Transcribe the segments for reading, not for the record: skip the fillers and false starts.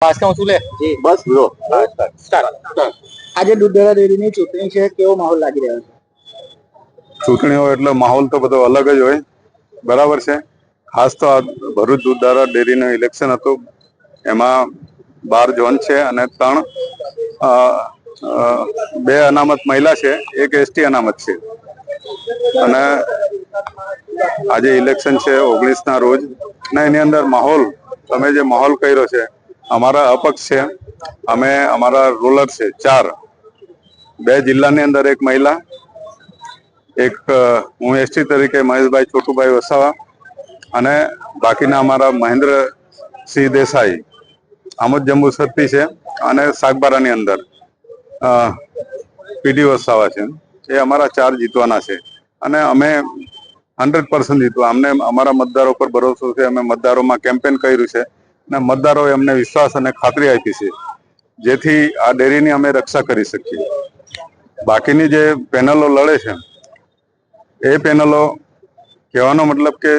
બસ bro આજે દૂધધારા ડેરીની ચૂંટણી છે, કેવો માહોલ લાગી રહ્યો છે? ચૂંટણી હોય એટલે માહોલ તો બધો અલગ જ હોય, બરાબર છે. ખાસ તો આ ભરૂચ દૂધધારા ડેરીનું ઇલેક્શન હતું. એમાં 12 ઝોન છે અને 2 અનામત મહિલા છે, 1 એસટી અનામત છે. અને આજે ઇલેક્શન છે 19 રોજ, અને એની અંદર માહોલ, તમે જે માહોલ કર્યો છે, અમારા અપક્ષ છે, અમે અમારા રૂલર છે 4, 2 જિલ્લાની અંદર 1 મહિલા, એક હું એસટી તરીકે મહેશભાઈ છોટુભાઈ વસાવા, અને બાકીના અમારા મહેન્દ્રસિંહ દેસાઈ આમોદ જંબુસરથી છે, અને સાગબારાની અંદર પીડી વસાવા છે. એ અમારા 4 જીતવાના છે, અને અમે 100% જીતવા. અમને અમારા મતદારો પર ભરોસો છે. અમે મતદારોમાં કેમ્પેન કર્યું છે, અને મતદારોએ અમને વિશ્વાસ અને ખાતરી આપી છે, જેથી આ ડેરીની અમે રક્ષા કરી શકીએ. બાકીની જે પેનલો લડે છે, એ પેનલો કહેવાનો મતલબ કે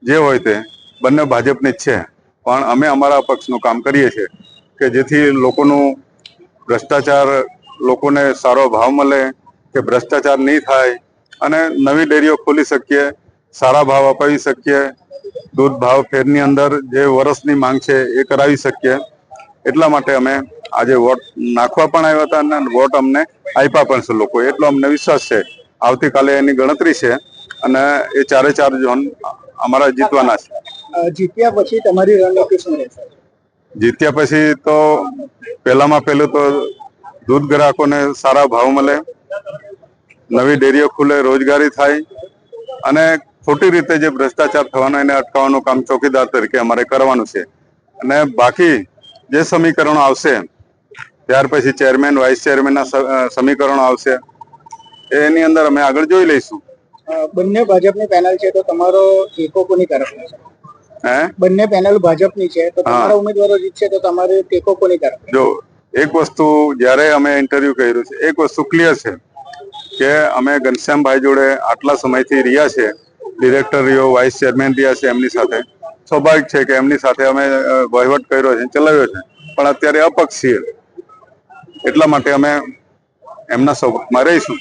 જે હોય તે બંને ભાજપની જ છે, પણ અમે અમારા પક્ષનું કામ કરીએ છીએ કે જેથી લોકોનું ભ્રષ્ટાચાર, લોકોને સારો ભાવ મળે, કે ભ્રષ્ટાચાર નહીં થાય, અને નવી ડેરીઓ ખોલી શકીએ, સારા ભાવ અપાવી શકીએ, દૂધ ભાવ ફેરની અંદર જે વર્ષની માંગ છે એ કરાવી શકીએ. એટલા માટે અમે આજે વોટ નાખવા પણ આવ્યા હતા, અને વોટ અમને આપ્યા પણ છે લોકો. એટલો અમને વિશ્વાસ છે. આવતીકાલે એની ગણતરી છે, અને એ 4 ઝોન અમારા જીતવાના છે. જીત્યા પછી તમારી રણનીતિ શું રહેશે? જીત્યા પછી તો પહેલામાં પહેલું તો દૂધ ગ્રાહકોને સારા ભાવ મળે, નવી ડેરીઓ ખુલે, રોજગારી થાય, અને ખોટી રીતે જે ભ્રષ્ટાચાર થવાનો એને અટકાવવાનું કામ ચોકીદાર તરીકે અમારે કરવાનું છે. અને બાકી જે સમીકરણો આવશે, ત્યાર પછી ચેરમેન, વાઇસ ચેરમેનના સમીકરણો આવશે, એની અંદર અમે આગળ જોઈ લઈશું. બંને ભાજપની પેનલ છે, તો તમારો ટેકો કોની તરફનો છે? બંને પેનલ ભાજપની છે, તો તમારા ઉમેદવારો જીતશે તો તમારે ટેકો કોની તરફ? જો એક વસ્તુ જ્યારે અમે ઇન્ટરવ્યુ કર્યું છે, એક વસ્તુ ક્લિયર છે કે અમે ઘનશ્યામભાઈ જોડે આટલા સમયથી રહ્યા છે, ડિરેક્ટર રહ્યો, વાઇસ ચેરમેન રહ્યા છે, એમની સાથે સ્વાભાવિક છે કે એમની સાથે અમે વહીવટ કર્યો છે, ચલાવ્યો છે, પણ અત્યારે અપક્ષ છીએ, એટલા માટે અમે એમના સપોર્ટમાં રહીશું.